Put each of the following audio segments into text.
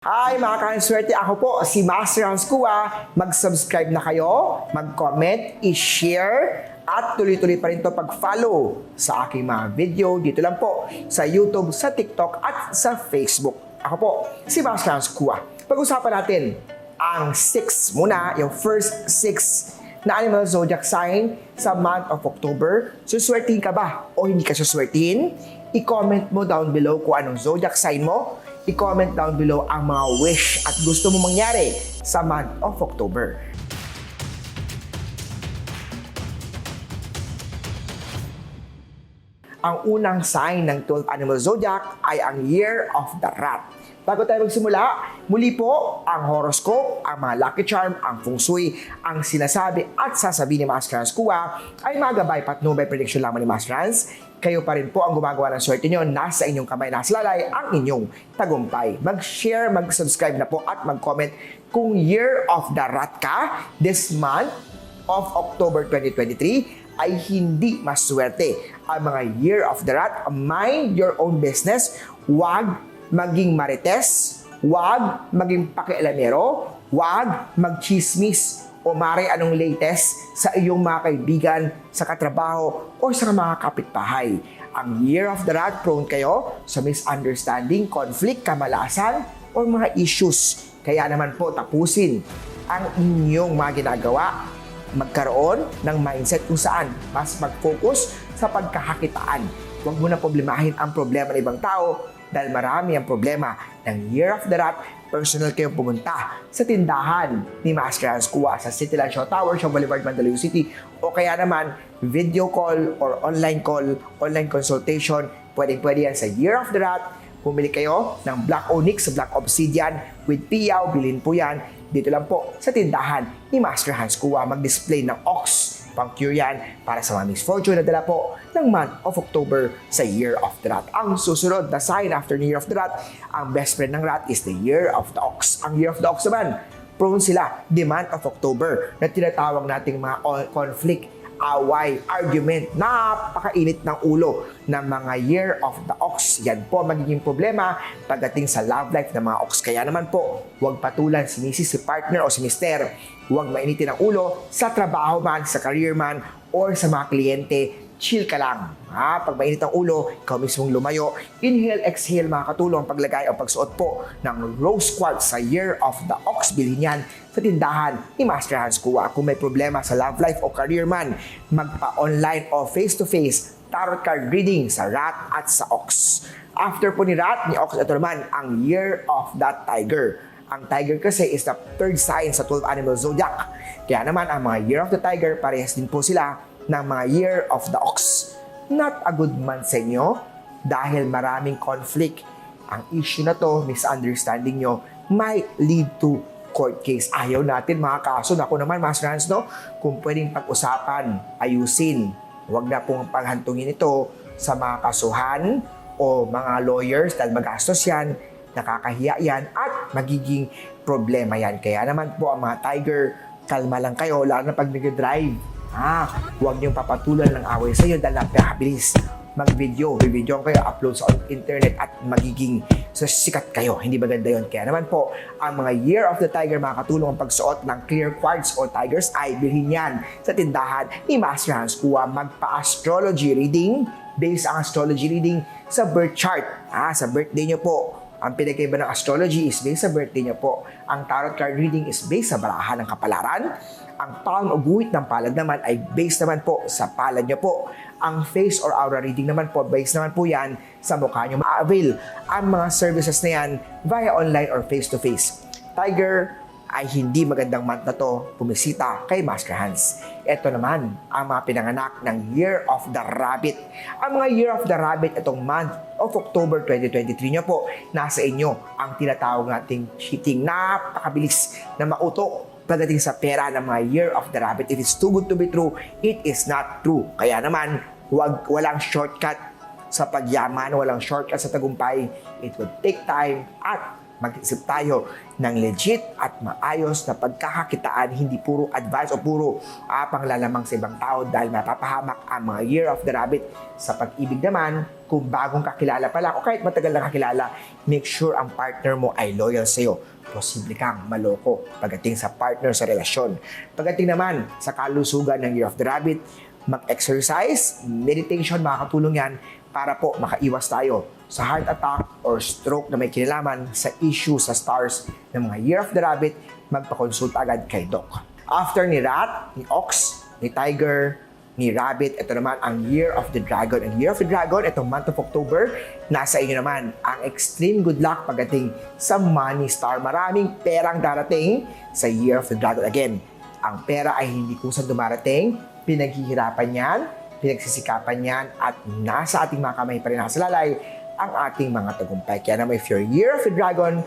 Hi mga kanswerte, ako po si Master Hans Kua. Mag-subscribe na kayo, mag-comment, i-share, at tuloy-tuloy pa rin to pag-follow sa aking mga video dito lang po sa YouTube, sa TikTok, at sa Facebook. Ako po si Master Hans Kua. Pag-usapan natin ang 6 muna, yung first 6 na animal zodiac sign sa month of October. Suswertihin ka ba o hindi ka suswertihin? I-comment mo down below kung anong zodiac sign mo. I-comment down below ang mga wish at gusto mo mangyari sa month of October. Ang unang sign ng 12 animal zodiac ay ang Year of the Rat. Bago tayo magsimula, muli po ang horoscope, ang mga lucky charm, ang feng shui, ang sinasabi at sasabihin ni Master Hans Kua ay mga gabay patnubay prediction lamang ni Master Hans. Kayo pa rin po ang gumagawa ng swerte nyo. Nasa inyong kamay, nasa lalay ang inyong tagumpay. Mag-share, mag-subscribe na po at mag-comment kung Year of the Rat ka this month of October 2023 ay hindi maswerte. Ang mga Year of the Rat, mind your own business. Huwag maging marites, huwag maging pakialamero, huwag magchismis o mare anong latest sa iyong mga kaibigan, sa katrabaho o sa mga kapitbahay. Ang Year of the Rat, prone kayo sa misunderstanding, conflict, kamalasan o mga issues. Kaya naman po tapusin ang inyong mga ginagawa. Magkaroon ng mindset kung saan mas mag-focus sa pagkakakitaan. Huwag mo na problemahin ang problema ng ibang tao dahil marami ang problema ng Year of the Rat. Personal kayong pumunta sa tindahan ni Master Hans Kua sa Cityland Shaw Tower, Shaw Boulevard, Mandaluyong City, o kaya naman video call or online call, online consultation. Pwedeng-pwede yan sa Year of the Rat. Pumili kayo ng Black Onyx, Black Obsidian with Piyaw, bilhin po yan dito lang po sa tindahan ni Master Hans Kua. Mag-display ng ox, pang-cure yan para sa mga misfortune na dala po ng month of October sa Year of the Rat. Ang susunod na sign after the Year of the Rat, ang best friend ng rat is the Year of the Ox. Ang Year of the Ox naman, prone sila the month of October na tinatawag nating mga conflict, away, argument, napakainit ng ulo ng mga Year of the Ox. Yan po magiging problema pagdating sa love life ng mga ox. Kaya naman po, huwag patulan si Mrs., si partner o si Mister. Huwag mainitin ang ulo sa trabaho man, sa career man, or sa mga kliyente. Chill ka lang. Pag mainit ang ulo, ikaw mismong lumayo. Inhale, exhale, mga katulong paglagay o pagsuot po ng rose quartz sa Year of the Ox. Bilhin yan sa tindahan ni Master Hans Kua. Kung may problema sa love life o career man, magpa-online o face-to-face tarot card reading sa rat at sa ox. After po ni rat, ni ox, ito naman ang Year of the Tiger. Ang tiger kasi is the third sign sa 12 animal zodiac. Kaya naman ang mga Year of the Tiger, parehas din po sila ng mga Year of the Ox. Not a good month sa inyo dahil maraming conflict. Ang issue na to, misunderstanding nyo, might lead to court case. Ayaw natin mga kaso. Ako naman, Master Hans, no? Kung pwedeng pag-usapan, ayusin. Huwag na pong paghantungin ito sa mga kasuhan o mga lawyers dahil magastos yan, nakakahiya yan, at magiging problema yan. Kaya naman po ang mga tiger, kalma lang kayo, lalo na pag nag-drive. Huwag niyong papatulan ng away sa iyo dahil napakabilis mag-video. Bibidyoan kayo, upload sa internet at magiging sikat kayo. Hindi maganda yun. Kaya naman po, ang mga Year of the Tiger, mga katulong ang pagsuot ng clear quartz o tigers ay bilhin yan sa tindahan ni Master Hans Kua. Magpa-astrology reading, based ang astrology reading sa birth chart. Sa birthday niyo po. Ang pinagkaiba ng astrology is based sa birthday niyo po. Ang tarot card reading is based sa barahan ng kapalaran. Ang palm o guhit ng palad naman ay based naman po sa palad niyo po. Ang face or aura reading naman po, based naman po yan sa mukha niyo. Ma-avail ang mga services na yan via online or face-to-face. Tiger, ay hindi magandang month na to pumisita kay Master Hans. Ito naman ang mga pinanganak ng Year of the Rabbit. Ang mga Year of the Rabbit itong month of October 2023 nyo po, nasa inyo ang tinatawag nating cheating. Napakabilis na mauto pagdating sa pera ng mga Year of the Rabbit. It is too good to be true, it is not true. Kaya naman, walang shortcut sa pagyaman, walang shortcut sa tagumpay. It would take time at mag-isip tayo ng legit at maayos na pagkakakitaan, hindi puro advice o puro panglalamang sa ibang tao dahil mapapahamak ang mga Year of the Rabbit. Sa pag-ibig naman, kung bagong kakilala pa lang o kahit matagal na kakilala, make sure ang partner mo ay loyal sa'yo. Posible kang maloko pagdating sa partner sa relasyon. Pagdating naman sa kalusugan ng Year of the Rabbit, mag-exercise, meditation, makakatulong yan para po makaiwas tayo sa heart attack or stroke na may kinalaman sa issue sa stars ng mga Year of the Rabbit. Magpakonsulta agad kay Doc. After ni Rat, ni Ox, ni Tiger, ni Rabbit, ito naman ang Year of the Dragon. Ang Year of the Dragon, itong month of October, nasa inyo naman ang extreme good luck pagdating sa money star. Maraming perang darating sa Year of the Dragon. Again, ang pera ay hindi kusang dumarating, pinaghihirapan yan, pinagsisikapan yan, at nasa ating mga kamay pa rin nakasalalay ang ating mga tagumpay. Kaya naman, if you're Year of the Dragon,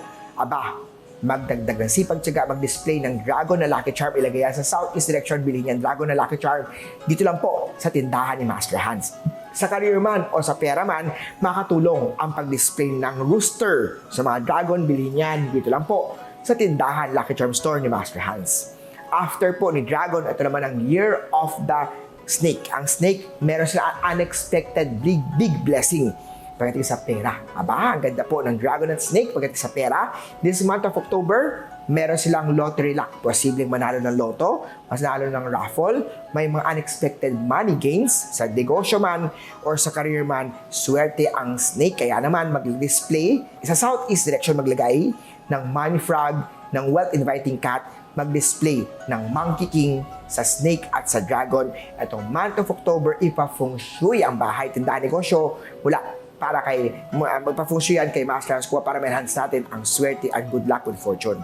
magdagdag ng sipag tiyaga, mag-display ng Dragon na Lucky Charm, ilagay yan sa Southeast direction, bilhin yan Dragon na Lucky Charm, dito lang po sa tindahan ni Master Hans. Sa career man o sa pera man, makatulong ang pag-display ng rooster sa mga Dragon, bilhin yan dito lang po sa tindahan Lucky Charm Store ni Master Hans. After po ni Dragon, ito naman ang Year of the Snake. Ang Snake, meron sila unexpected big blessing pagdating sa pera. Ang ganda po ng Dragon at Snake pagdating sa pera. This month of October, meron silang lottery luck. Posibleng manalo ng loto, mas nanalo ng raffle, may mga unexpected money gains sa negosyo man or sa career man. Swerte ang Snake, kaya naman mag-display sa Southeast direction, maglagay ng money frog, ng wealth inviting cat, mag-display ng Monkey King sa Snake at sa Dragon. Itong month of October, ipa-feng shui ang bahay, tindahan, negosyo, mula para kay magpa-feng shui yan kay Master Hans para ma-enhance natin ang swerte and good luck with fortune.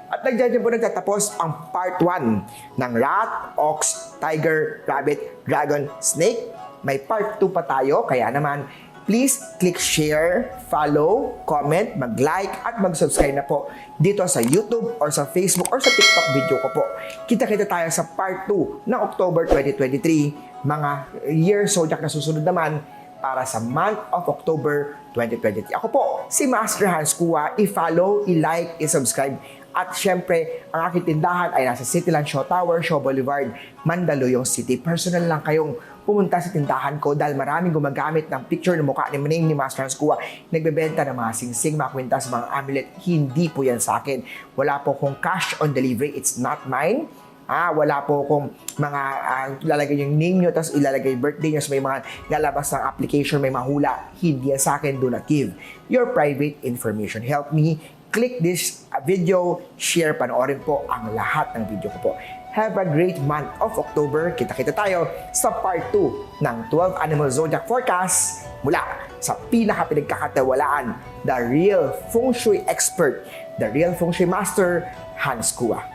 At nagdyan po nagtatapos ang part 1 ng Rat, Ox, Tiger, Rabbit, Dragon, Snake. May part 2 pa tayo, kaya naman please click share, follow, comment, mag-like at mag-subscribe na po dito sa YouTube or sa Facebook or sa TikTok video ko po. Kita-kita tayo sa part 2 ng October 2023, mga year zodiac na susunod naman para sa month of October 2023. Ako po, si Master Hans Kua. I-follow, i-like, i-subscribe. At syempre, ang aking tindahan ay nasa Cityland Shaw Tower, Shaw Boulevard, Mandaluyong City. Personal lang kayong pumunta sa tindahan ko dahil maraming gumagamit ng picture ng mukha ni Maning ni Master Hans Kua. Nagbebenta ng mga singsing, mga kwintas, mga amulet. Hindi po yan sa akin. Wala po kong cash on delivery. It's not mine. Wala po kung mga lalagay yung name nyo, tapos ilalagay birthday nyo, so may mga lalabas ng application, may mahula. Hindi yan sa akin. Do not give your private information. Help me. Click this video, share, panoorin po ang lahat ng video ko po. Have a great month of October. Kita-kita tayo sa part 2 ng 12 Animal Zodiac Forecast mula sa pinaka-pinagkakatawalaan, the real Feng Shui expert, the real Feng Shui master, Hans Kua.